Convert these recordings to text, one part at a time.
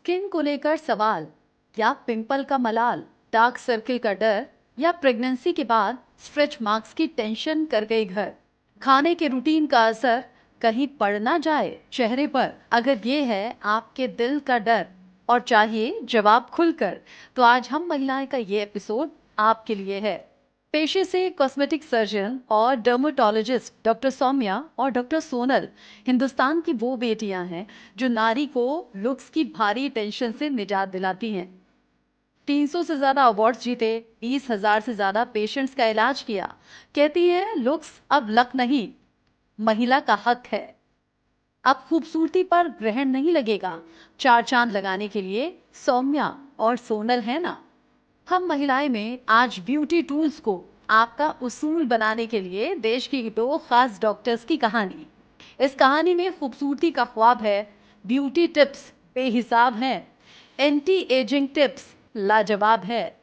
Skin को लेकर सवाल, या पिंपल का मलाल, डार्क सर्किल का डर, या प्रेगनेंसी के बाद स्ट्रेच मार्क्स की टेंशन कर गई घर। खाने के रूटीन का असर कहीं पड़ ना जाए चेहरे पर। अगर ये है आपके दिल का डर और चाहिए जवाब खुलकर, तो आज हम महिलाएं का ये एपिसोड आपके लिए है। पेशे से कॉस्मेटिक सर्जन और डर्मेटोलॉजिस्ट डॉक्टर सौम्या और डॉक्टर सोनल हिंदुस्तान की वो बेटियां हैं जो नारी को लुक्स की भारी टेंशन से निजात दिलाती हैं। 300 से ज्यादा अवार्ड्स जीते, 20,000 से ज्यादा पेशेंट्स का इलाज किया। कहती है लुक्स अब लक नहीं, महिला का हक है। अब खूबसूरती पर ग्रहण नहीं लगेगा। 4 चांद लगाने के लिए सौम्या और सोनल है ना। हम महिलाएं में आज ब्यूटी टूल्स को आपका उसूल बनाने के लिए देश की 2 खास डॉक्टर्स की कहानी। इस कहानी में खूबसूरती का ख्वाब है, ब्यूटी टिप्स बेहिसाब हैं, एंटी एजिंग टिप्स लाजवाब है।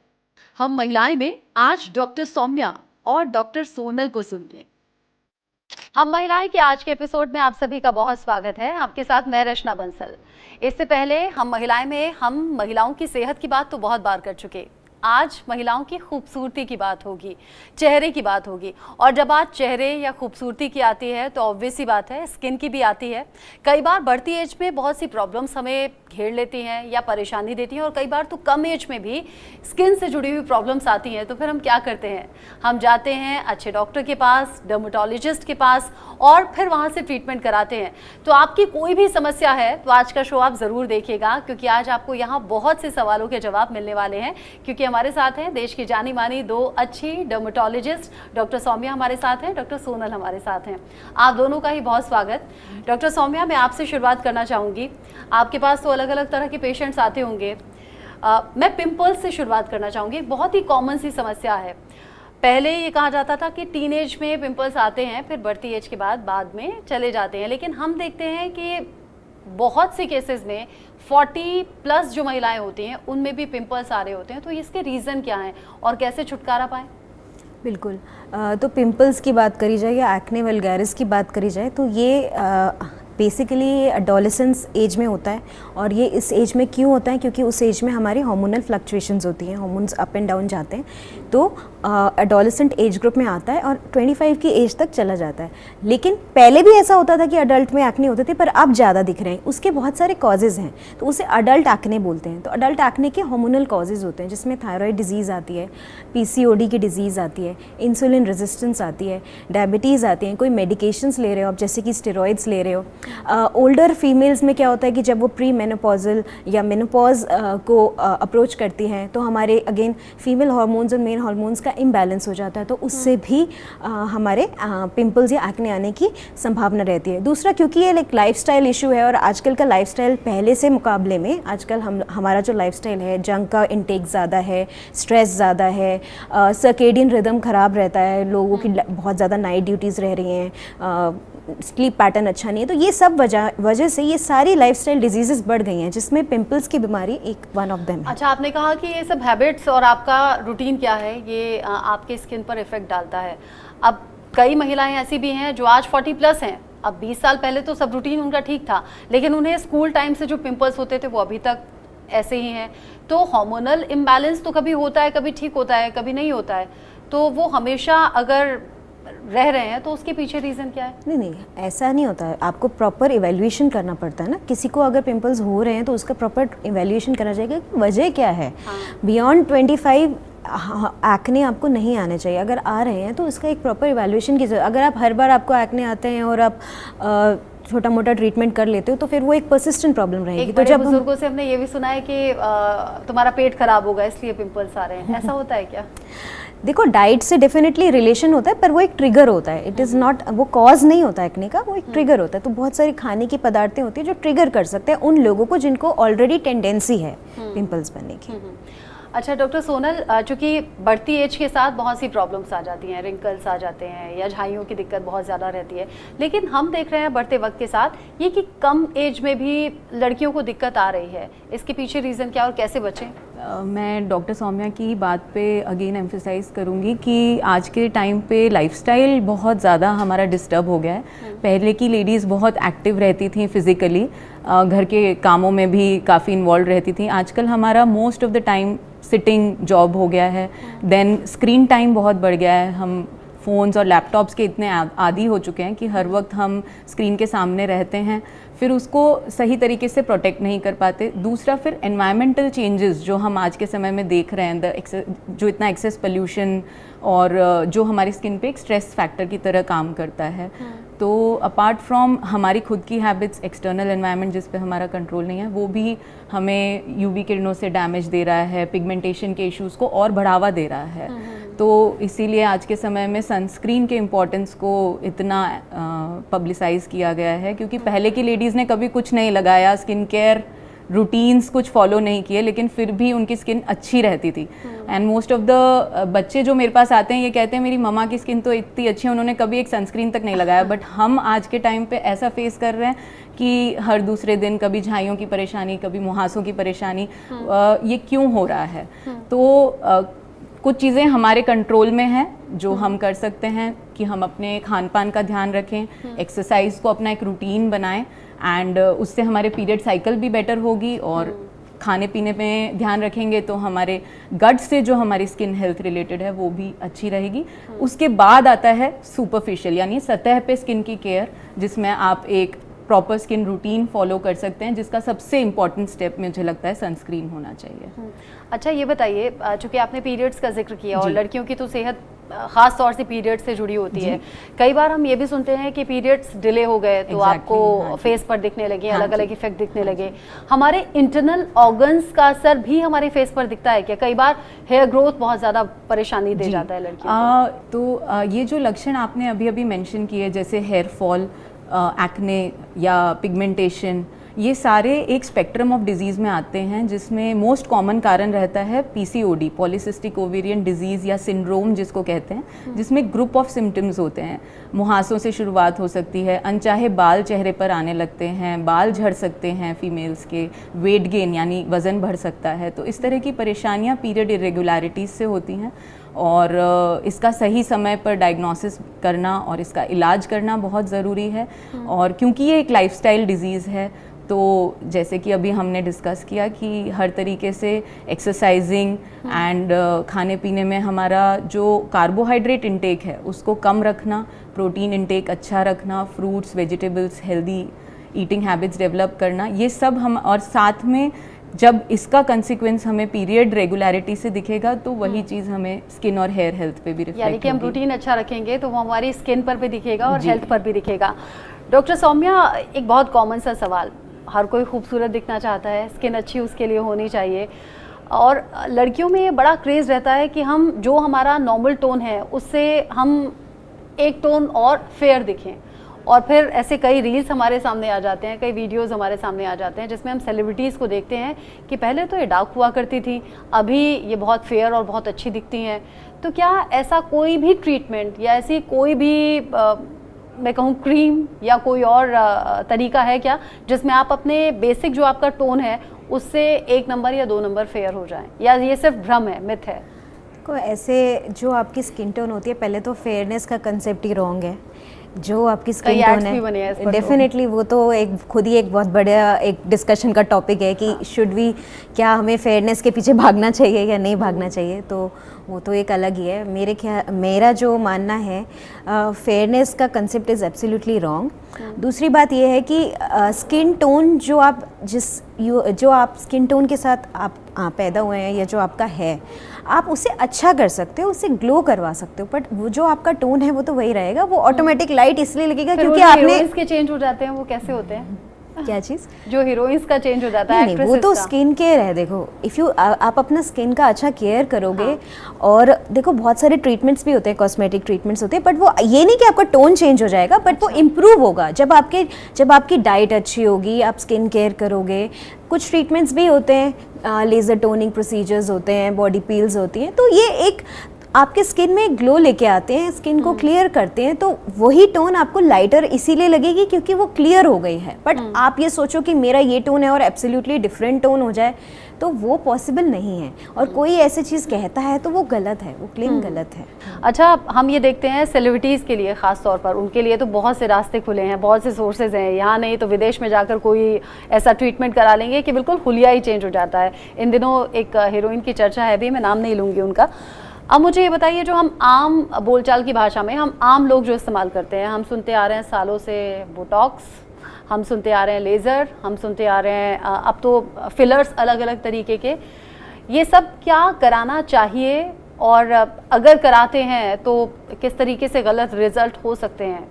हम महिलाएं में आज डॉक्टर सौम्या और डॉक्टर सोनल को सुनते हैं। हम महिलाएं के आज के एपिसोड में आप सभी का बहुत स्वागत है। आपके साथ मैं रचना बंसल। इससे पहले हम महिलाओं की सेहत की बात तो बहुत बार कर चुके। आज महिलाओं की खूबसूरती की बात होगी, चेहरे की बात होगी। और जब बात चेहरे या खूबसूरती की आती है तो ऑब्वियस सी बात है स्किन की भी आती है। कई बार बढ़ती एज में बहुत सी प्रॉब्लम्स हमें घेर लेती हैं या परेशानी देती हैं, और कई बार तो कम एज में भी स्किन से जुड़ी हुई प्रॉब्लम्स आती हैं। तो फिर हम क्या करते हैं, हम जाते हैं अच्छे डॉक्टर के पास, डर्मेटोलॉजिस्ट के पास, और फिर वहाँ से ट्रीटमेंट कराते हैं। तो आपकी कोई भी समस्या है तो आज का शो आप ज़रूर देखिएगा, क्योंकि आज आपको यहाँ बहुत से सवालों के जवाब मिलने वाले हैं। क्योंकि हमारे साथ हैं देश की जानी मानी 2 अच्छी डर्मेटोलॉजिस्ट, डॉक्टर सौम्या हमारे साथ हैं, डॉक्टर सोनल हमारे साथ हैं। आप दोनों का ही बहुत स्वागत। डॉक्टर सौम्या, मैं आपसे शुरुआत करना चाहूँगी। आपके पास तो अलग अलग तरह के पेशेंट्स आते होंगे। मैं पिंपल्स से शुरुआत करना चाहूँगी। बहुत ही कॉमन सी समस्या है। पहले ये कहा जाता था कि टीन एज में पिंपल्स आते हैं, फिर बढ़ती एज के बाद में चले जाते हैं। लेकिन हम देखते हैं कि बहुत से केसेस में 40 प्लस जो महिलाएं होती हैं उनमें भी पिंपल्स आ रहे होते हैं। तो इसके रीज़न क्या हैं और कैसे छुटकारा पाएं? बिल्कुल। तो पिंपल्स की बात करी जाए या एक्ने वल्गैरिस की बात करी जाए तो ये बेसिकली एडोलेसेंस एज में होता है। और ये इस एज में क्यों होता है? क्योंकि उस एज में हमारी हार्मोनल फ्लक्चुएशंस होती हैं, हार्मोन्स अप एंड डाउन जाते हैं। तो एडोलेसेंट एज ग्रुप में आता है और 25 की एज तक चला जाता है। लेकिन पहले भी ऐसा होता था कि अडल्ट में एक्ने होते थे, पर अब ज़्यादा दिख रहे हैं। उसके बहुत सारे कॉजेज़ हैं, तो उसे अडल्ट एक्ने बोलते हैं। तो अडल्ट एक्ने के हार्मोनल कॉजेज़ होते हैं, जिसमें थायराइड डिजीज़ आती है, PCOD की डिजीज़ आती है, इंसुलिन रेजिस्टेंस आती है, डायबिटीज़ आती हैं, कोई मेडिकेशंस ले रहे हो आप जैसे कि स्टेरॉइड्स ले रहे हो। ओल्डर फीमेल्स में क्या होता है कि जब वो प्री मेनोपॉजल या मेनोपॉज को अप्रोच करती हैं तो हमारे अगेन फीमेल हार्मोन्स और मेल हार्मोन्स का इम्बैलेंस हो जाता है। तो उससे भी हमारे पिंपल्स या एक्ने आने की संभावना रहती है। दूसरा, क्योंकि ये एक लाइफस्टाइल इशू है, और आजकल का लाइफस्टाइल पहले से मुकाबले में आजकल हमारा जो लाइफस्टाइल है, जंक का इंटेक ज़्यादा है, स्ट्रेस ज़्यादा है, सर्केडियन रिदम ख़राब रहता है, लोगों की बहुत ज़्यादा नाइट ड्यूटीज़ रह रही हैं, स्लीप पैटर्न अच्छा नहीं है। तो ये सब वजह से ये सारी लाइफस्टाइल डिजीजेस बढ़ गई हैं, जिसमें पिंपल्स की बीमारी एक वन ऑफ देम है। अच्छा, आपने कहा कि ये सब हैबिट्स और आपका रूटीन क्या है ये आपके स्किन पर इफेक्ट डालता है। अब कई महिलाएं ऐसी भी हैं जो आज 40 प्लस हैं। अब 20 साल पहले तो सब रूटीन उनका ठीक था, लेकिन उन्हें स्कूल टाइम से जो पिंपल्स होते थे वो अभी तक ऐसे ही हैं। तो हार्मोनल इम्बैलेंस तो कभी होता है, कभी ठीक होता है, कभी नहीं होता है। तो वो हमेशा अगर रह रहे हैं तो उसके पीछे रीज़न क्या है? नहीं, ऐसा नहीं होता है। आपको प्रॉपर इवैल्यूएशन करना पड़ता है ना। किसी को अगर पिंपल्स हो रहे हैं तो उसका प्रॉपर इवैल्यूएशन करना चाहिए कि वजह क्या है। बियॉन्ड 25 एक्ने आपको नहीं आने चाहिए। अगर आ रहे हैं तो इसका एक प्रॉपर इवैल्यूएशन की जरूरत। अगर आप हर बार आपको एक्ने आते हैं और आप छोटा मोटा ट्रीटमेंट कर लेते हो तो फिर वो एक पर्सिस्टेंट प्रॉब्लम रहेगी। तो जब बुजुर्गों से हमने ये भी सुना है कि तुम्हारा पेट खराब होगा इसलिए पिंपल्स आ रहे हैं, ऐसा होता है क्या? देखो, डाइट से डेफिनेटली रिलेशन होता है, पर वो एक ट्रिगर होता है। इट इज़ नॉट, वो कॉज नहीं होता है एक्ने का, वो एक ट्रिगर होता है। तो बहुत सारी खाने की पदार्थें होती है जो ट्रिगर कर सकते हैं उन लोगों को जिनको ऑलरेडी टेंडेंसी है पिंपल्स बनने की। अच्छा डॉक्टर सोनल, चूँकि बढ़ती एज के साथ बहुत सी प्रॉब्लम्स आ जाती हैं, रिंकल्स आ जाते हैं या झाइयों की दिक्कत बहुत ज़्यादा रहती है, लेकिन हम देख रहे हैं बढ़ते वक्त के साथ ये कि कम एज में भी लड़कियों को दिक्कत आ रही है। इसके पीछे रीज़न क्या और कैसे बचें? मैं डॉक्टर सौम्या की बात पे अगेन एम्फेसाइज़ करूँगी कि आज के टाइम पे लाइफस्टाइल बहुत ज़्यादा हमारा डिस्टर्ब हो गया है। पहले की लेडीज़ बहुत एक्टिव रहती थी फिज़िकली, घर के कामों में भी काफ़ी इन्वॉल्व रहती थी। आजकल हमारा most of the time sitting job हो गया है, देन स्क्रीन टाइम बहुत बढ़ गया है। हम फ़ोन्स और लैपटॉप्स के इतने आदी हो चुके हैं कि हर वक्त हम स्क्रीन के सामने रहते हैं, फिर उसको सही तरीके से प्रोटेक्ट नहीं कर पाते। दूसरा फिर एनवायरमेंटल चेंजेस जो हम आज के समय में देख रहे हैं, जो इतना एक्सेस पोल्यूशन और जो हमारी स्किन पे एक स्ट्रेस फैक्टर की तरह काम करता है। तो अपार्ट फ्रॉम हमारी खुद की हैबिट्स, एक्सटर्नल एनवायरनमेंट जिस पे हमारा कंट्रोल नहीं है, वो भी हमें यूवी किरणों से डैमेज दे रहा है, पिगमेंटेशन के इश्यूज़ को और बढ़ावा दे रहा है। तो इसीलिए आज के समय में सनस्क्रीन के इम्पोर्टेंस को इतना पब्लिसाइज़ किया गया है, क्योंकि पहले की लेडीज़ ने कभी कुछ नहीं लगाया, स्किन केयर रूटीन्स कुछ फॉलो नहीं किए, लेकिन फिर भी उनकी स्किन अच्छी रहती थी। एंड मोस्ट ऑफ द बच्चे जो मेरे पास आते हैं ये कहते हैं मेरी मम्मा की स्किन तो इतनी अच्छी है, उन्होंने कभी एक सनस्क्रीन तक नहीं लगाया। बट हम आज के टाइम पे ऐसा फेस कर रहे हैं कि हर दूसरे दिन कभी झाइयों की परेशानी, कभी मुहासों की परेशानी। ये क्यों हो रहा है? तो कुछ चीज़ें हमारे कंट्रोल में हैं जो हम कर सकते हैं कि हम अपने खान पान का ध्यान रखें, एक्सरसाइज को अपना एक रूटीन बनाएं, एंड उससे हमारे पीरियड साइकिल भी बेटर होगी। और खाने पीने में ध्यान रखेंगे तो हमारे गट से जो हमारी स्किन हेल्थ रिलेटेड है वो भी अच्छी रहेगी। उसके बाद आता है सुपरफिशियल, यानी सतह पे स्किन की केयर, जिसमें आप एक प्रॉपर स्किन रूटीन फॉलो कर सकते हैं, जिसका सबसे इम्पॉर्टेंट स्टेप मुझे लगता है सनस्क्रीन होना चाहिए। अच्छा, ये बताइए, चूंकि आपने पीरियड्स का जिक्र किया और लड़कियों की तो सेहत खास तौर से पीरियड्स से जुड़ी होती है। कई बार हम ये भी सुनते हैं कि पीरियड्स डिले हो गए तो आपको फेस पर दिखने लगे, अलग अलग इफेक्ट दिखने लगे। हमारे इंटरनल ऑर्गन्स का असर भी हमारे फेस पर दिखता है क्या? कई बार हेयर ग्रोथ बहुत ज़्यादा परेशानी दे जाता है लड़कियों को। तो ये जो लक्षण आपने अभी अभी मेंशन किए, जैसे हेयर फॉल, एक्ने या पिगमेंटेशन, ये सारे एक स्पेक्ट्रम ऑफ डिजीज़ में आते हैं, जिसमें मोस्ट कॉमन कारण रहता है पीसीओडी, पॉलीसिस्टिक ओवेरियन डिजीज़ या सिंड्रोम जिसको कहते हैं, जिसमें ग्रुप ऑफ सिम्टम्स होते हैं। मुहासों से शुरुआत हो सकती है, अनचाहे बाल चेहरे पर आने लगते हैं, बाल झड़ सकते हैं फीमेल्स के, वेट गेन यानी वज़न बढ़ सकता है। तो इस तरह की परेशानियाँ पीरियड इरेगुलरिटीज़ से होती हैं, और इसका सही समय पर डायग्नोसिस करना और इसका इलाज करना बहुत ज़रूरी है। और क्योंकि ये एक लाइफस्टाइल डिजीज़ है, तो जैसे कि अभी हमने डिस्कस किया कि हर तरीके से एक्सरसाइजिंग एंड खाने पीने में हमारा जो कार्बोहाइड्रेट इंटेक है उसको कम रखना, प्रोटीन इंटेक अच्छा रखना, fruits, vegetables, healthy eating habits develop करना, ये सब हम, और साथ में जब इसका कंसिक्वेंस हमें पीरियड रेगुलरिटी से दिखेगा तो वही चीज़ हमें स्किन और हेयर हेल्थ पे भी रिफ्लेक्ट होगी। यानी कि हम रूटीन अच्छा रखेंगे तो वो हमारी स्किन पर भी दिखेगा और हेल्थ पर भी दिखेगा। डॉक्टर सौम्या, एक बहुत कॉमन सा सवाल, हर कोई खूबसूरत दिखना चाहता है, स्किन अच्छी उसके लिए होनी चाहिए, और लड़कियों में ये बड़ा क्रेज़ रहता है कि हम जो हमारा नॉर्मल टोन है उससे हम एक टोन और फेयर दिखें। और फिर ऐसे कई रील्स हमारे सामने आ जाते हैं, कई वीडियोस हमारे सामने आ जाते हैं जिसमें हम सेलिब्रिटीज़ को देखते हैं कि पहले तो ये डार्क हुआ करती थी, अभी ये बहुत फेयर और बहुत अच्छी दिखती हैं। तो क्या ऐसा कोई भी ट्रीटमेंट या ऐसी कोई भी मैं कहूँ क्रीम या कोई और तरीका है क्या जिसमें आप अपने बेसिक जो आपका टोन है उससे 1 नंबर या 2 नंबर फेयर हो जाएं, या ये सिर्फ भ्रम है, मिथ है? को ऐसे जो आपकी स्किन टोन होती है, पहले तो फेयरनेस का कंसेप्ट ही रॉन्ग है। जो आपकी स्किन टोन है डेफिनेटली वो तो एक खुद ही एक बहुत बड़ा एक डिस्कशन का टॉपिक है कि शुड वी, क्या हमें फेयरनेस के पीछे भागना चाहिए या नहीं भागना चाहिए, तो वो तो एक अलग ही है। मेरा जो मानना है, फेयरनेस का कंसेप्ट इज़ एब्सोल्युटली रॉन्ग। दूसरी बात ये है कि स्किन टोन जो आप स्किन टोन के साथ आप पैदा हुए हैं या जो आपका है, आप उसे अच्छा कर सकते हो, उससे ग्लो करवा सकते हो, बट वो जो आपका टोन है वो तो वही रहेगा। वो ऑटोमेटिक लाइट इसलिए लगेगा क्योंकि आपने इसके चेंज हो जाते हैं, वो कैसे होते हैं? क्या चीज़? जो हीरोइंस का चेंज हो जाता है, नहीं, वो तो स्किन केयर है। देखो, इफ़ यू आप अपना स्किन का अच्छा केयर करोगे, और देखो बहुत सारे ट्रीटमेंट्स भी होते हैं, कॉस्मेटिक ट्रीटमेंट्स होते हैं, बट वो ये नहीं कि आपका टोन चेंज हो जाएगा, बट वो इम्प्रूव होगा जब आपकी डाइट अच्छी होगी, आप स्किन केयर करोगे। कुछ ट्रीटमेंट्स भी होते हैं, लेज़र टोनिंग प्रोसीजर्स होते हैं, बॉडी पील्स होती हैं, तो ये एक आपके स्किन में ग्लो लेके आते हैं, स्किन को क्लियर करते हैं, तो वही टोन आपको लाइटर इसीलिए लगेगी क्योंकि वो क्लियर हो गई है। बट आप ये सोचो कि मेरा ये टोन है और एब्सोल्युटली डिफरेंट टोन हो जाए, तो वो पॉसिबल नहीं है। और कोई ऐसी चीज़ कहता है तो वो गलत है, वो क्लेम गलत है। अच्छा, हम ये देखते हैं सेलिब्रिटीज़ के लिए ख़ास तौर पर, उनके लिए तो बहुत से रास्ते खुले हैं, बहुत से सोर्सेज हैं, यहाँ नहीं तो विदेश में जाकर कोई ऐसा ट्रीटमेंट करा लेंगे कि बिल्कुल हुलिया ही चेंज हो जाता है। इन दिनों एक हीरोइन की चर्चा है भी, मैं नाम नहीं लूँगी उनका। अब मुझे ये बताइए, जो हम आम बोलचाल की भाषा में हम आम लोग जो इस्तेमाल करते हैं, हम सुनते आ रहे हैं सालों से बोटॉक्स, हम सुनते आ रहे हैं लेज़र, हम सुनते आ रहे हैं अब तो फिलर्स अलग अलग तरीके के, ये सब क्या कराना चाहिए और अगर कराते हैं तो किस तरीके से गलत रिजल्ट हो सकते हैं?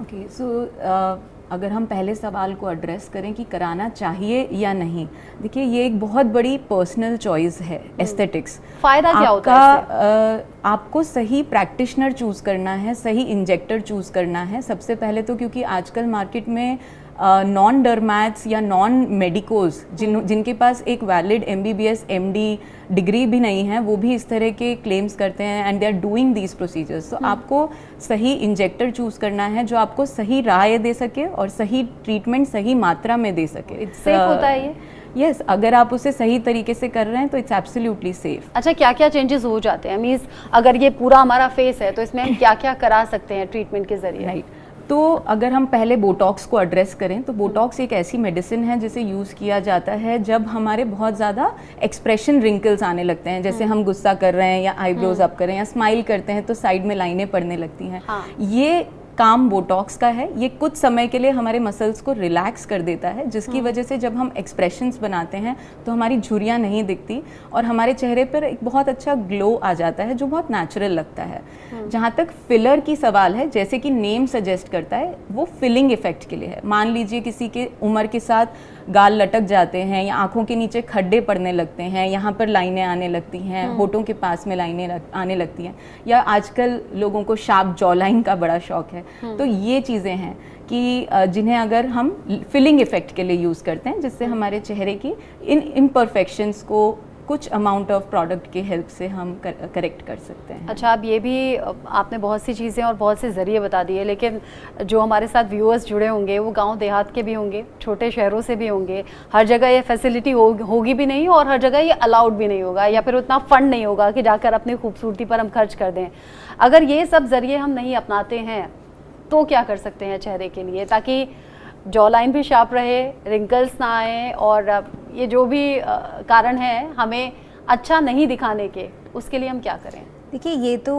ओके, सो अगर हम पहले सवाल को एड्रेस करें कि कराना चाहिए या नहीं, देखिए ये एक बहुत बड़ी पर्सनल चॉइस है एस्थेटिक्स। फ़ायदा क्या होता है इससे? आपको सही प्रैक्टिशनर चूज़ करना है, सही इंजेक्टर चूज़ करना है सबसे पहले तो, क्योंकि आजकल मार्केट में नॉन डर्मैट्स या नॉन मेडिकोज जिनके पास एक वैलिड MBBS MD डिग्री भी नहीं है, वो भी इस तरह के क्लेम्स करते हैं and they are doing these procedures. तो आपको सही इंजेक्टर चूज़ करना है जो आपको सही राय दे सके और सही ट्रीटमेंट सही मात्रा में दे सके। सेफ होता है ये? यस, अगर आप उसे सही तरीके से कर रहे हैं तो इट्स एब्सोल्युटली सेफ। अच्छा, क्या क्या चेंजेस हो जाते हैं? मीन्स अगर ये पूरा हमारा फेस है तो इसमें हम क्या क्या करा सकते हैं ट्रीटमेंट के जरिए? राइट, तो अगर हम पहले बोटॉक्स को एड्रेस करें तो बोटॉक्स एक ऐसी मेडिसिन है जिसे यूज़ किया जाता है जब हमारे बहुत ज़्यादा एक्सप्रेशन रिंकल्स आने लगते हैं, जैसे हम गुस्सा कर रहे हैं या आईब्रोज अप कर रहे हैं या स्माइल करते हैं तो साइड में लाइनें पड़ने लगती हैं। ये काम बोटॉक्स का है। ये कुछ समय के लिए हमारे मसल्स को रिलैक्स कर देता है, जिसकी वजह से जब हम एक्सप्रेशंस बनाते हैं तो हमारी झुर्रियाँ नहीं दिखती और हमारे चेहरे पर एक बहुत अच्छा ग्लो आ जाता है जो बहुत नेचुरल लगता है। जहाँ तक फिलर की सवाल है, जैसे कि नेम सजेस्ट करता है, वो फिलिंग इफेक्ट के लिए है। मान लीजिए किसी के उम्र के साथ गाल लटक जाते हैं या आंखों के नीचे खड्डे पड़ने लगते हैं, यहाँ पर लाइनें आने लगती हैं, होठों के पास में लाइनें आने लगती हैं, या आजकल लोगों को शार्प जॉ लाइन का बड़ा शौक है। तो ये चीज़ें हैं कि जिन्हें अगर हम फिलिंग इफेक्ट के लिए यूज़ करते हैं, जिससे हमारे चेहरे की इन इम्परफेक्शंस को कुछ अमाउंट ऑफ प्रोडक्ट की हेल्प से हम करेक्ट कर सकते हैं। अच्छा, अब ये भी आपने बहुत सी चीज़ें और बहुत से ज़रिए बता दिए, लेकिन जो हमारे साथ व्यूअर्स जुड़े होंगे वो गांव देहात के भी होंगे, छोटे शहरों से भी होंगे, हर जगह ये फैसिलिटी होगी भी नहीं और हर जगह ये अलाउड भी नहीं होगा, या फिर उतना फंड नहीं होगा कि जाकर अपनी खूबसूरती पर हम खर्च कर दें। अगर ये सब ज़रिए हम नहीं अपनाते हैं तो क्या कर सकते हैं चेहरे के लिए, ताकि जॉ लाइन भी शार्प रहे, रिंकल्स ना आए और ये जो भी कारण है हमें अच्छा नहीं दिखाने के, उसके लिए हम क्या करें? देखिए, ये तो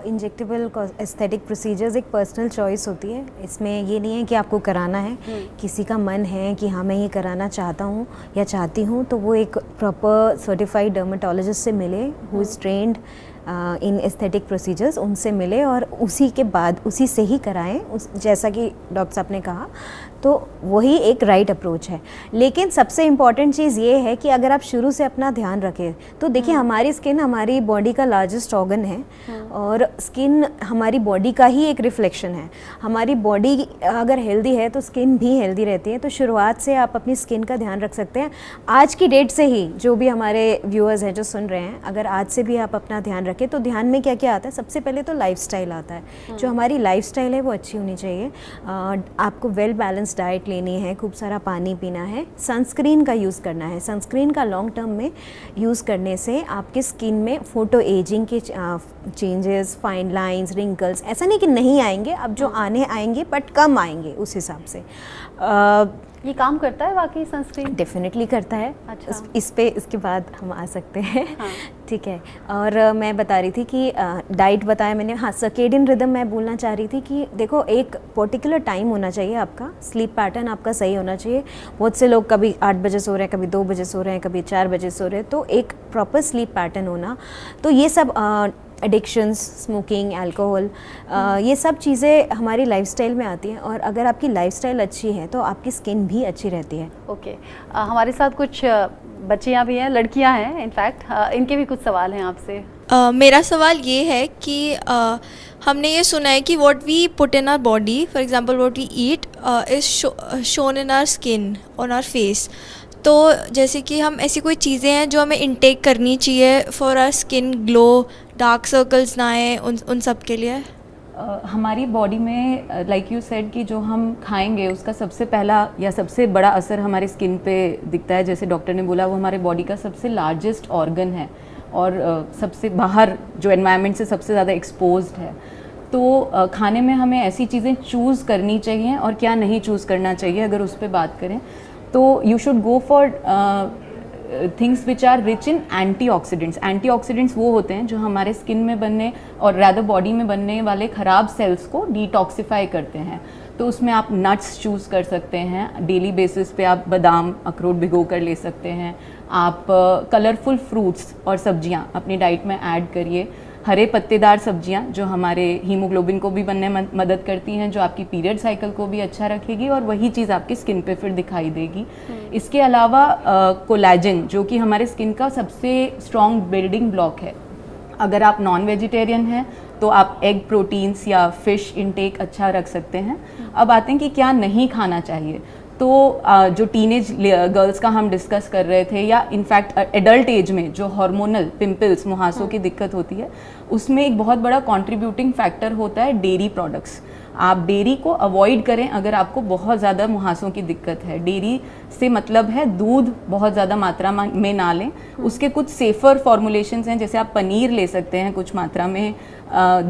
इंजेक्टेबल एस्थेटिक प्रोसीजर्स एक पर्सनल चॉइस होती है। इसमें ये नहीं है कि आपको कराना है, किसी का मन है कि हाँ मैं ये कराना चाहता हूँ या चाहती हूँ, तो वो एक प्रॉपर सर्टिफाइड डर्मेटोलॉजिस्ट से मिले who is trend in aesthetic procedures, उनसे मिले और उसी के बाद उसी से ही कराएं। जैसा कि डॉक्टर साहब ने कहा, तो वही एक राइट अप्रोच है। लेकिन सबसे इम्पॉर्टेंट चीज़ ये है कि अगर आप शुरू से अपना ध्यान रखें तो देखिए, हमारी स्किन हमारी बॉडी का लार्जेस्ट ऑर्गन है और स्किन हमारी बॉडी का ही एक रिफ्लेक्शन है। हमारी बॉडी अगर हेल्दी है तो स्किन भी हेल्दी रहती है। तो शुरुआत से आप अपनी स्किन का ध्यान रख सकते हैं। आज की डेट से ही जो भी हमारे व्यूअर्स हैं जो सुन रहे हैं, अगर आज से भी आप अपना ध्यान रखें तो ध्यान में क्या क्या आता है? सबसे पहले तो लाइफस्टाइल आता है। जो हमारी लाइफस्टाइल है वो अच्छी होनी चाहिए। आपको वेल बैलेंस डाइट लेनी है, खूब सारा पानी पीना है, सनस्क्रीन का यूज़ करना है। सनस्क्रीन का लॉन्ग टर्म में यूज़ करने से आपकी स्किन में फोटो एजिंग के चेंजेस, फाइन लाइंस, रिंकल्स ऐसा नहीं कि नहीं आएंगे, अब जो आने आएंगे बट कम आएंगे उस हिसाब से। ये काम करता है वाकई सनस्क्रीन? डेफिनेटली करता है। अच्छा। इसके बाद हम आ सकते हैं। हाँ। ठीक है। और मैं बता रही थी कि डाइट बताया मैंने। हाँ, सर्केडियन रिदम मैं बोलना चाह रही थी कि देखो, एक पर्टिकुलर टाइम होना चाहिए आपका, स्लीप पैटर्न आपका सही होना चाहिए। बहुत से लोग कभी 8 बजे सो रहे हैं, कभी 2 बजे सो रहे हैं, कभी 4 बजे सो रहे हैं, तो एक प्रॉपर स्लीप पैटर्न होना। तो ये सब एडिक्शंस, स्मोकिंग, अल्कोहल, ये सब चीज़ें हमारी लाइफस्टाइल में आती हैं और अगर आपकी लाइफस्टाइल अच्छी है तो आपकी स्किन भी अच्छी रहती है। ओके। हमारे साथ कुछ बच्चियां भी हैं, लड़कियां हैं इनफैक्ट, इनके भी कुछ सवाल हैं आपसे। मेरा सवाल ये है कि हमने ये सुना है कि what we put in our body, for example what we eat is shown in our skin, on our face. तो जैसे कि हम ऐसी कोई चीज़ें हैं जो हमें इनटेक करनी चाहिए for our skin glow, dark circles ना आए, उन सब के लिए? हमारी बॉडी में लाइक यू सेड कि जो हम खाएंगे उसका सबसे पहला या सबसे बड़ा असर हमारे स्किन पे दिखता है। जैसे डॉक्टर ने बोला, वो हमारे बॉडी का सबसे लार्जेस्ट ऑर्गन है और सबसे बाहर जो एनवायरनमेंट से सबसे ज़्यादा एक्सपोज्ड है। तो खाने में हमें ऐसी चीज़ें चूज़ करनी चाहिए और क्या नहीं चूज़ करना चाहिए। अगर उस पर बात करें तो you should go for things which are rich in antioxidants. Antioxidants वो होते हैं जो हमारे स्किन में बनने और रैदर बॉडी में बनने वाले ख़राब सेल्स को डिटॉक्सिफाई करते हैं। तो उसमें आप नट्स चूज़ कर सकते हैं, डेली बेसिस पे आप बादाम अखरोट भिगो कर ले सकते हैं। आप कलरफुल फ्रूट्स और सब्जियां अपनी डाइट में ऐड करिए। हरे पत्तेदार सब्जियां जो हमारे हीमोग्लोबिन को भी बनने में मदद करती हैं, जो आपकी पीरियड साइकिल को भी अच्छा रखेगी और वही चीज़ आपकी स्किन पे फिर दिखाई देगी। इसके अलावा कोलेजन जो कि हमारे स्किन का सबसे स्ट्रॉन्ग बिल्डिंग ब्लॉक है। अगर आप नॉन वेजिटेरियन हैं तो आप एग प्रोटीन्स या फिश इनटेक अच्छा रख सकते हैं। अब आते हैं कि क्या नहीं खाना चाहिए। तो जो टीनेज गर्ल्स का हम डिस्कस कर रहे थे, या इनफैक्ट एडल्ट एज में जो हार्मोनल पिंपल्स मुहासों की दिक्कत होती है, उसमें एक बहुत बड़ा कंट्रीब्यूटिंग फैक्टर होता है डेयरी प्रोडक्ट्स। आप डेयरी को अवॉइड करें अगर आपको बहुत ज़्यादा मुहासों की दिक्कत है। डेयरी से मतलब है दूध बहुत ज़्यादा मात्रा में ना लें। उसके कुछ सेफ़र फॉर्मुलेशंस हैं, जैसे आप पनीर ले सकते हैं कुछ मात्रा में,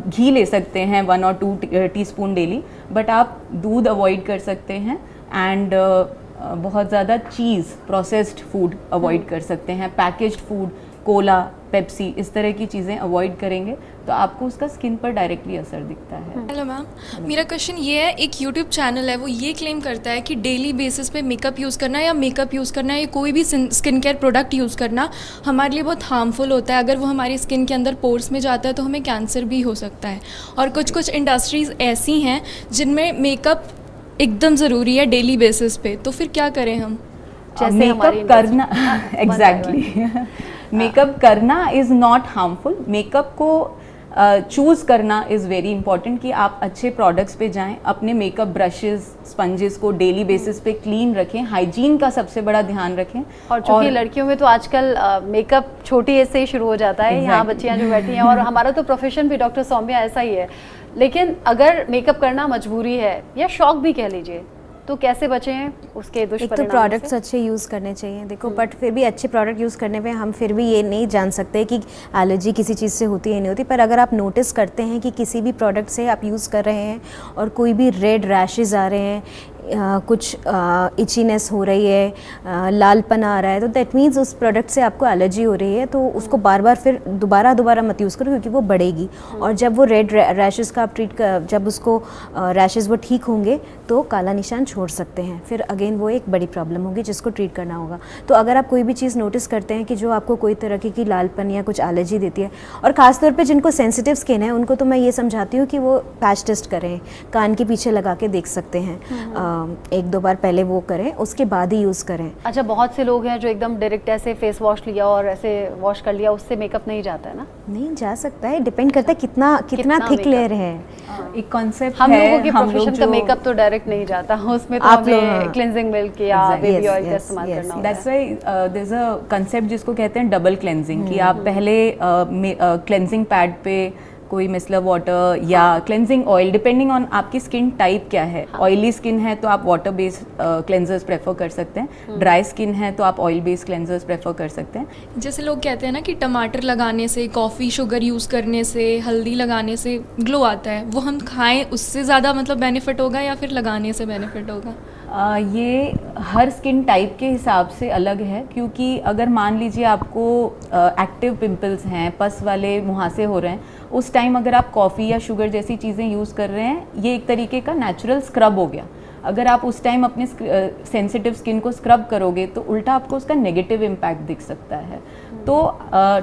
घी ले सकते हैं 1 और 2 टीस्पून डेली, बट आप दूध अवॉइड कर सकते हैं। एंड बहुत ज़्यादा चीज़, प्रोसेस्ड फूड अवॉइड कर सकते हैं। पैकेज्ड फूड, कोला, पेप्सी, इस तरह की चीज़ें अवॉइड करेंगे तो आपको उसका स्किन पर डायरेक्टली असर दिखता है। हेलो मैम, मेरा क्वेश्चन ये है, एक यूट्यूब चैनल है वो ये क्लेम करता है कि डेली बेसिस पे मेकअप यूज़ करना या मेकअप यूज़ करना या कोई भी स्किन केयर प्रोडक्ट यूज़ करना हमारे लिए बहुत हार्मफुल होता है। अगर वो हमारी स्किन के अंदर पोर्स में जाता है तो हमें कैंसर भी हो सकता है। और कुछ कुछ इंडस्ट्रीज़ ऐसी हैं जिनमें मेकअप एकदम ज़रूरी है डेली बेसिस पे, तो फिर क्या करें हम? जैसे हमारी मेकअप करना एग्जैक्टली मेकअप करना इज़ नॉट हार्मफुल। मेकअप को चूज़ करना इज़ वेरी इंपॉर्टेंट कि आप अच्छे प्रोडक्ट्स पे जाएं। अपने मेकअप ब्रशेस, स्पंजेस को डेली बेसिस पे क्लीन रखें। हाइजीन का सबसे बड़ा ध्यान रखें। और चूंकि लड़कियों में तो आजकल मेकअप छोटी एज से ही शुरू हो जाता है। यहाँ बच्चियाँ जो बैठी हैं, और हमारा तो प्रोफेशन भी डॉक्टर सौम्या ऐसा ही है। लेकिन अगर मेकअप करना मजबूरी है या शौक भी कह लीजिए, तो कैसे बचें उसके दुष्परिणामों से? एक तो प्रोडक्ट्स अच्छे यूज़ करने चाहिए, देखो, बट फिर भी अच्छे प्रोडक्ट यूज़ करने पे हम फिर भी ये नहीं जान सकते कि एलर्जी किसी चीज़ से होती है नहीं होती। पर अगर आप नोटिस करते हैं कि किसी भी प्रोडक्ट से आप यूज़ कर रहे हैं और कोई भी रेड रैशेज़ आ रहे हैं, कुछ इचीनेस हो रही है, लालपन आ रहा है, तो दैट मीन्स उस प्रोडक्ट से आपको एलर्जी हो रही है। तो उसको बार बार फिर दोबारा मत यूज़ करो, क्योंकि वो बढ़ेगी। और जब वो रेड रैशेज़ का आप जब उसको रैशेज़ वो ठीक होंगे तो काला निशान छोड़ सकते हैं। फिर अगेन वो एक बड़ी प्रॉब्लम होगी जिसको ट्रीट करना होगा। तो अगर आप कोई भी चीज़ नोटिस करते हैं कि जो आपको कोई तरह की लालपन या कुछ एलर्जी देती है, और ख़ासतौर पे जिनको सेंसिटिव स्किन है उनको तो मैं ये समझाती हूँ कि वो पैच टेस्ट करें, कान के पीछे लगा के देख सकते हैं। 1-2 बार पहले वो करें, उसके बाद ही यूज़ करें। अच्छा, बहुत से लोग हैं जो एकदम डायरेक्ट ऐसे फेस वॉश लिया और ऐसे वॉश कर लिया, उससे मेकअप नहीं जाता है ना? नहीं जा सकता है, डिपेंड करता है कितना थिक लेयर है। एक कॉन्सेप्ट हम है, लोगों के हम प्रोफेशन लोग का जो मेकअप तो डायरेक्ट नहीं जाता, उसमें तो आप लोग, हमें क्लेंजिंग मिल्क या Exactly. बेबी Yes, ऑयल का yes, इस्तेमाल yes, करना होता दैट्स है। Why there is a concept जिसको कहते हैं डबल क्लेंजिंग, कि आप पहले क्लेंजिंग पैड पे कोई मिसलर वाटर या क्लेंजिंग ऑयल, डिपेंडिंग ऑन आपकी स्किन टाइप क्या है। ऑयली स्किन है तो आप वाटर बेस्ड क्लेंजर्स प्रेफर कर सकते हैं। ड्राई स्किन है तो आप ऑयल बेस्ड क्लेंजर्स प्रेफर कर सकते हैं। जैसे लोग कहते हैं ना कि टमाटर लगाने से, कॉफ़ी शुगर यूज़ करने से, हल्दी लगाने से ग्लो आता है, वो हम खाएं उससे ज़्यादा मतलब बेनिफिट होगा या फिर लगाने से बेनिफिट होगा? ये हर स्किन टाइप के हिसाब से अलग है, क्योंकि अगर मान लीजिए आपको एक्टिव पिंपल्स हैं, पस वाले मुहासे हो रहे हैं, उस टाइम अगर आप कॉफ़ी या शुगर जैसी चीज़ें यूज़ कर रहे हैं, ये एक तरीके का नेचुरल स्क्रब हो गया। अगर आप उस टाइम अपने सेंसिटिव स्किन को स्क्रब करोगे तो उल्टा आपको उसका नेगेटिव इम्पैक्ट दिख सकता है। तो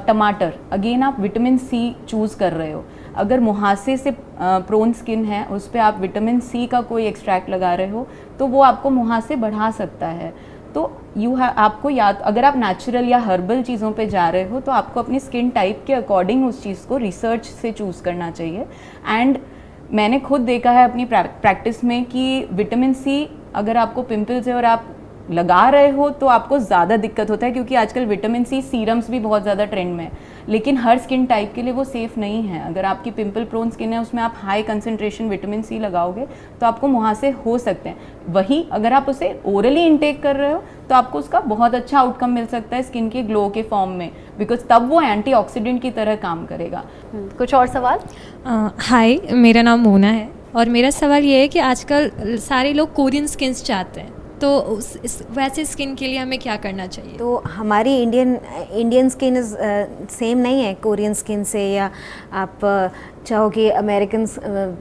टमाटर, अगेन आप विटामिन सी चूज़ कर रहे हो। अगर मुहासे से प्रोन स्किन है, उस पर आप विटामिन सी का कोई एक्सट्रैक्ट लगा रहे हो तो वो आपको मुहासे बढ़ा सकता है। तो आपको याद, अगर आप नेचुरल या हर्बल चीज़ों पे जा रहे हो तो आपको अपनी स्किन टाइप के अकॉर्डिंग उस चीज़ को रिसर्च से चूज़ करना चाहिए। एंड मैंने खुद देखा है अपनी प्रैक्टिस में कि विटामिन सी अगर आपको पिंपल्स है और आप लगा रहे हो तो आपको ज़्यादा दिक्कत होता है, क्योंकि आजकल विटामिन सी सीरम्स भी बहुत ज़्यादा ट्रेंड में है। लेकिन हर स्किन टाइप के लिए वो सेफ़ नहीं है। अगर आपकी पिंपल प्रोन स्किन है उसमें आप हाई कंसंट्रेशन विटामिन सी लगाओगे तो आपको मुहासे हो सकते हैं। वहीं अगर आप उसे ओरली इंटेक कर रहे हो तो आपको उसका बहुत अच्छा आउटकम मिल सकता है स्किन के ग्लो के फॉर्म में, बिकॉज तब वो एंटीऑक्सीडेंट की तरह काम करेगा। कुछ और सवाल? हाय, मेरा नाम मोना है और मेरा सवाल ये है कि आजकल सारे लोग कोरियन स्किन्स चाहते हैं, तो वैसे स्किन के लिए हमें क्या करना चाहिए? तो हमारी इंडियन स्किन इज़ सेम नहीं है कोरियन स्किन से, या आप चाहो कि अमेरिकन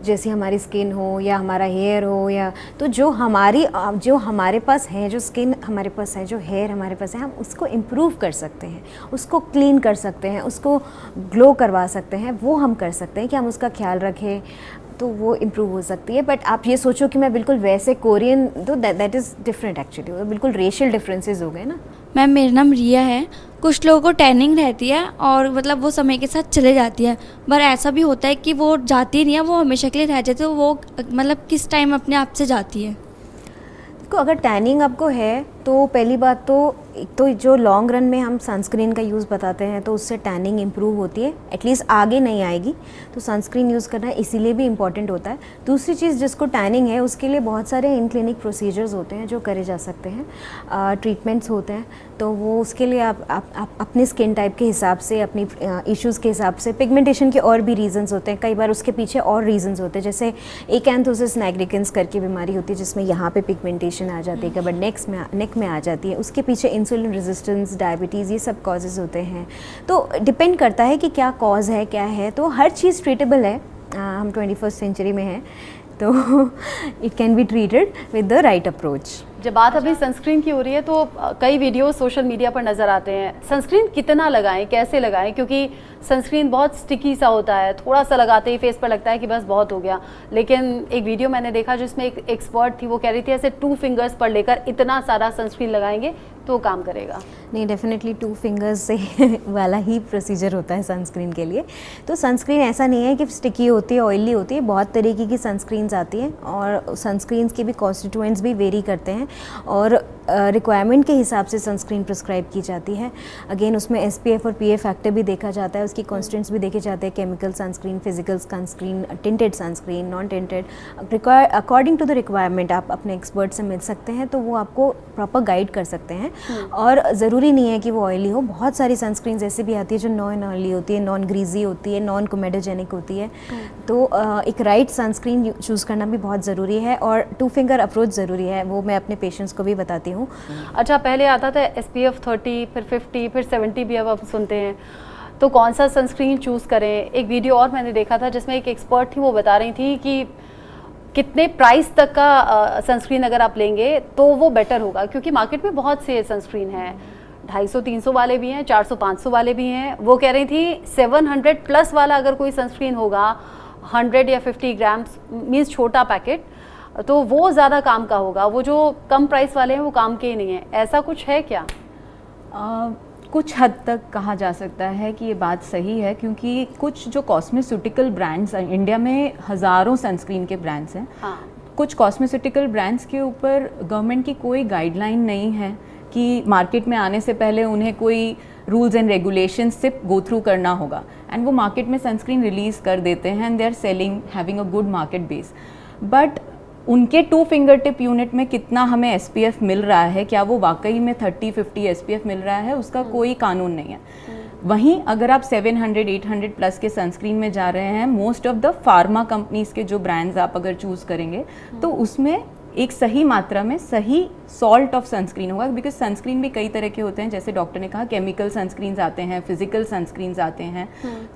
जैसी हमारी स्किन हो या हमारा हेयर हो, या तो जो हमारे पास है, जो स्किन हमारे पास है, जो हेयर हमारे पास है, हम उसको इम्प्रूव कर सकते हैं, उसको क्लीन कर सकते हैं, उसको ग्लो करवा सकते हैं। वो हम कर सकते हैं कि हम उसका ख्याल रखें तो वो इम्प्रूव हो सकती है। बट आप ये सोचो कि मैं बिल्कुल वैसे कोरियन, तो दैट इज़ डिफरेंट एक्चुअली, बिल्कुल रेशियल डिफरेंसेस हो गए ना। मैम मेरा नाम रिया है। कुछ लोगों को टैनिंग रहती है और मतलब वो समय के साथ चले जाती है, पर ऐसा भी होता है कि वो जाती नहीं है, वो हमेशा के लिए रह जाती है। तो वो मतलब किस टाइम अपने आप से जाती है? देखो, अगर टैनिंग आपको है तो पहली बात तो एक तो जो लॉन्ग रन में हम सनस्क्रीन का यूज़ बताते हैं तो उससे टैनिंग इम्प्रूव होती है, एटलीस्ट आगे नहीं आएगी, तो सनस्क्रीन यूज़ करना इसीलिए भी इम्पॉर्टेंट होता है। दूसरी चीज़, जिसको टैनिंग है उसके लिए बहुत सारे इन क्लिनिक प्रोसीजर्स होते हैं जो करे जा सकते हैं, ट्रीटमेंट्स होते हैं। तो वो उसके लिए आप अपनी स्किन टाइप के हिसाब से, अपनी इश्यूज़ के हिसाब से, पिगमेंटेशन के और भी रीजंस होते हैं, कई बार उसके पीछे और रीजंस होते हैं, जैसे एकेंथोसिस निग्रिकेंस करके बीमारी होती है जिसमें यहाँ पे पिगमेंटेशन आ जाती है, कई बार नेक में आ जाती है, उसके पीछे इंसुलिन रेजिस्टेंस, डायबिटीज़, ये सब कॉजेज़ होते हैं। तो डिपेंड करता है कि क्या कॉज है, क्या है। तो हर चीज़ ट्रीटेबल है, हम 21st सेंचुरी में हैं, तो it can be treated with the right approach. जब बात अभी सनस्क्रीन की हो रही है तो कई वीडियो सोशल मीडिया पर नज़र आते हैं। सनस्क्रीन कितना लगाएं, कैसे लगाएं, क्योंकि सनस्क्रीन बहुत स्टिकी सा होता है, थोड़ा सा लगाते ही फेस पर लगता है कि बस बहुत हो गया। लेकिन एक वीडियो मैंने देखा जिसमें एक एक्सपर्ट थी, वो कह रही थी ऐसे 2 फिंगर्स पर लेकर इतना सारा सनस्क्रीन लगाएंगे तो काम करेगा। नहीं, डेफिनेटली 2 फिंगर्स से वाला ही प्रोसीजर होता है सनस्क्रीन के लिए। तो सनस्क्रीन ऐसा नहीं है कि स्टिकी होती है, ऑयली होती है, बहुत तरीके की सनस्क्रीन्स आती हैं और सनस्क्रीन्स के भी कॉन्स्टिट्यूएंट्स भी वेरी करते हैं और रिक्वायरमेंट के हिसाब से सनस्क्रीन प्रिस्क्राइब की जाती है। अगेन उसमें SPF और PA फैक्टर भी देखा जाता है, उसकी कॉन्स्टेंट्स भी देखे जाते हैं, chemical sunscreen, physical sunscreen, tinted sunscreen, non tinted, according to the requirement आप अपने एक्सपर्ट से मिल सकते हैं, तो वो आपको प्रॉपर गाइड कर सकते हैं। और ज़रूरी नहीं है कि वो ऑयली हो, बहुत सारी सनस्क्रीन ऐसी भी आती है जो नॉन ऑयली होती है, नॉन ग्रीजी होती है, नॉन कोमेडोजेनिक होती है। तो एक राइट सनस्क्रीन चूज़ करना भी बहुत ज़रूरी है और 2 फिंगर अप्रोच ज़रूरी है, वो मैं अपने पेशेंट्स को भी बताती हूँ। अच्छा, पहले आता था SPF 30, फिर 50, फिर 70 भी अब सुनते हैं, तो कौन सा सनस्क्रीन चूज़ करें? एक वीडियो और मैंने देखा था जिसमें एक एक्सपर्ट थी, वो बता रही थी कि कितने प्राइस तक का सनस्क्रीन अगर आप लेंगे तो वो बेटर होगा, क्योंकि मार्केट में बहुत से सनस्क्रीन हैं, 250-300 वाले भी हैं, 400-500 वाले भी हैं। वो कह रही थी 700 प्लस वाला अगर कोई सनस्क्रीन होगा, 100 या 50 ग्राम्स मीन्स छोटा पैकेट, तो वो ज़्यादा काम का होगा, वो जो कम प्राइस वाले हैं वो काम के ही नहीं है। ऐसा कुछ है क्या? कुछ हद तक कहा जा सकता है कि ये बात सही है, क्योंकि कुछ जो कॉस्मेस्यूटिकल ब्रांड्स, इंडिया में हज़ारों सनस्क्रीन के ब्रांड्स हैं। हाँ। कुछ कॉस्मेस्यूटिकल ब्रांड्स के ऊपर गवर्नमेंट की कोई गाइडलाइन नहीं है कि मार्केट में आने से पहले उन्हें कोई रूल्स एंड रेगुलेशंस से गो थ्रू करना होगा, एंड वो मार्केट में सनस्क्रीन रिलीज़ कर देते हैं and they are selling, having a good market base. But उनके 2 फिंगर टिप यूनिट में कितना हमें SPF मिल रहा है, क्या वो वाकई में 30-50 SPF मिल रहा है, उसका कोई कानून नहीं है। वहीं अगर आप 700-800 प्लस के सनस्क्रीन में जा रहे हैं, most of the pharma companies के जो ब्रांड्स आप अगर चूज़ करेंगे तो उसमें एक सही मात्रा में सही सॉल्ट ऑफ सनस्क्रीन होगा, बिकॉज सनस्क्रीन भी कई तरह के होते हैं, जैसे डॉक्टर ने कहा केमिकल सनस्क्रीन्स आते हैं, फिजिकल सनस्क्रीन्स आते हैं,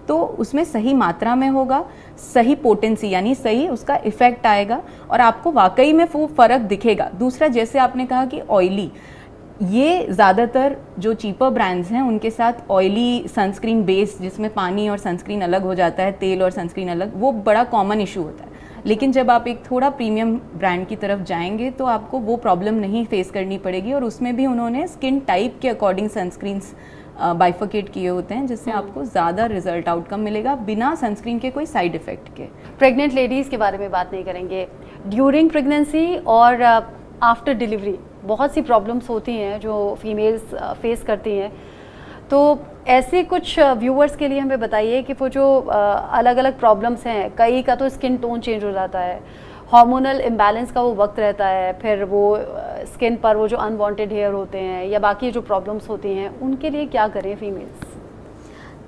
तो उसमें सही मात्रा में होगा, सही पोटेंसी यानी सही उसका इफेक्ट आएगा और आपको वाकई में वो फ़र्क दिखेगा। दूसरा, जैसे आपने कहा कि ऑयली, ये ज़्यादातर जो चीपर ब्रांड्स हैं उनके साथ ऑयली सनस्क्रीन बेस, जिसमें पानी और सनस्क्रीन अलग हो जाता है, तेल और सनस्क्रीन अलग, वो बड़ा कॉमन इशू होता है। लेकिन जब आप एक थोड़ा प्रीमियम ब्रांड की तरफ जाएंगे तो आपको वो प्रॉब्लम नहीं फेस करनी पड़ेगी, और उसमें भी उन्होंने स्किन टाइप के अकॉर्डिंग सनस्क्रीन्स बाइफिकेट किए होते हैं, जिससे आपको ज़्यादा रिजल्ट आउटकम मिलेगा बिना सनस्क्रीन के कोई साइड इफ़ेक्ट के। प्रेग्नेंट लेडीज़ के बारे में बात नहीं करेंगे, ड्यूरिंग प्रेगनेंसी और आफ्टर डिलीवरी बहुत सी प्रॉब्लम्स होती हैं जो फीमेल्स फेस करती हैं, तो ऐसे कुछ व्यूअर्स के लिए हमें बताइए कि वो जो अलग अलग प्रॉब्लम्स हैं, कई का तो स्किन टोन चेंज हो जाता है, हार्मोनल इम्बैलेंस का वो वक्त रहता है, फिर वो स्किन पर वो जो अनवांटेड हेयर होते हैं या बाकी जो प्रॉब्लम्स होती हैं, उनके लिए क्या करें फीमेल्स?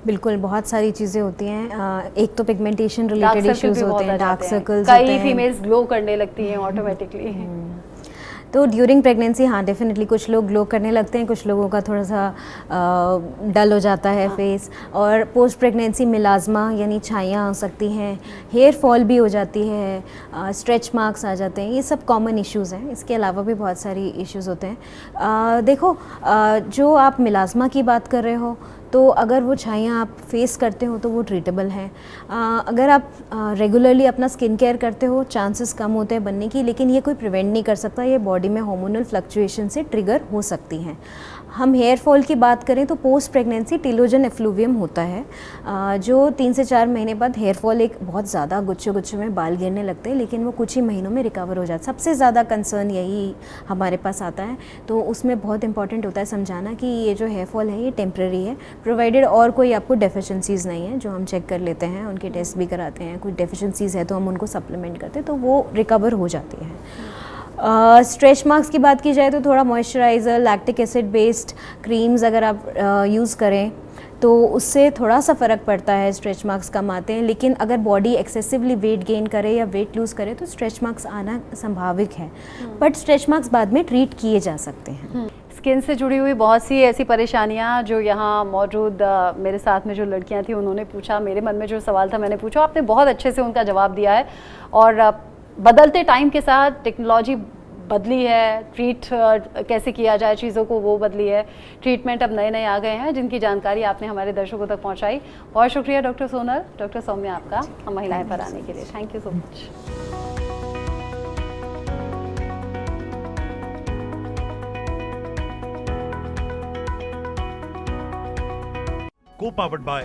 बिल्कुल, बहुत सारी चीज़ें होती हैं। एक तो पिगमेंटेशन रिलेटेड इश्यूज होते हैं, डार्क सर्कल्स होते कई हैं। फीमेल्स ग्लो करने लगती हैं ऑटोमेटिकली। तो ड्यूरिंग प्रेगनेंसी हाँ डेफिनेटली कुछ लोग ग्लो करने लगते हैं, कुछ लोगों का थोड़ा सा डल हो जाता है फेस। और पोस्ट प्रेगनेंसी मिलाज़मा यानी छाइयाँ आ सकती हैं, हेयर फॉल भी हो जाती है, स्ट्रेच मार्क्स आ जाते हैं, ये सब कॉमन इश्यूज़ हैं। इसके अलावा भी बहुत सारी इश्यूज़ होते हैं। देखो, जो आप मिलाज़मा की बात कर रहे हो तो अगर वो छाइयाँ आप फेस करते हो तो वो ट्रीटेबल हैं। अगर आप रेगुलरली अपना स्किन केयर करते हो चांसेस कम होते हैं बनने की, लेकिन ये कोई प्रिवेंट नहीं कर सकता, ये बॉडी में हार्मोनल फ्लक्चुएशन से ट्रिगर हो सकती हैं। हम हेयर फॉल की बात करें तो पोस्ट प्रेगनेंसी टेलोजन एफ्लूवियम होता है, जो 3 से 4 महीने बाद हेयर फॉल एक बहुत ज़्यादा गुच्छे में बाल गिरने लगते हैं, लेकिन वो कुछ ही महीनों में रिकवर हो जाता है। सबसे ज़्यादा कंसर्न यही हमारे पास आता है, तो उसमें बहुत इंपॉर्टेंट होता है समझाना कि ये जो हेयर फॉल है ये टेम्प्रेरी है, प्रोवाइडेड और कोई आपको डेफिशिएंसीज़ नहीं है, जो हम चेक कर लेते हैं, उनके टेस्ट भी कराते हैं। कुछ डेफिशिएंसीज़ है तो हम उनको सप्लीमेंट करते हैं, तो वो रिकवर हो जाती है। स्ट्रेच मार्क्स की बात की जाए तो थोड़ा moisturiser, lactic acid based creams अगर आप यूज़ करें तो उससे थोड़ा सा फ़र्क पड़ता है, स्ट्रेच मार्क्स कम आते हैं। लेकिन अगर बॉडी एक्सेसिवली वेट गेन करे या वेट लूज़ करे तो स्ट्रेच मार्क्स आना संभाविक है, बट स्ट्रेच मार्क्स बाद में ट्रीट किए जा सकते हैं। स्किन से जुड़ी हुई बहुत सी ऐसी परेशानियां जो यहाँ मौजूद मेरे साथ में जो लड़कियां थी उन्होंने पूछा, मेरे मन में जो सवाल था मैंने पूछा, आपने बहुत अच्छे से उनका जवाब दिया है। और बदलते टाइम के साथ टेक्नोलॉजी बदली है, ट्रीट कैसे किया जाए चीज़ों को वो बदली है, ट्रीटमेंट अब नए नए आ गए हैं जिनकी जानकारी आपने हमारे दर्शकों तक पहुंचाई। बहुत शुक्रिया डॉक्टर सोनल, डॉक्टर सौम्या आपका हम महिलाएं पर आने के लिए। Thank you so much. Co-powered by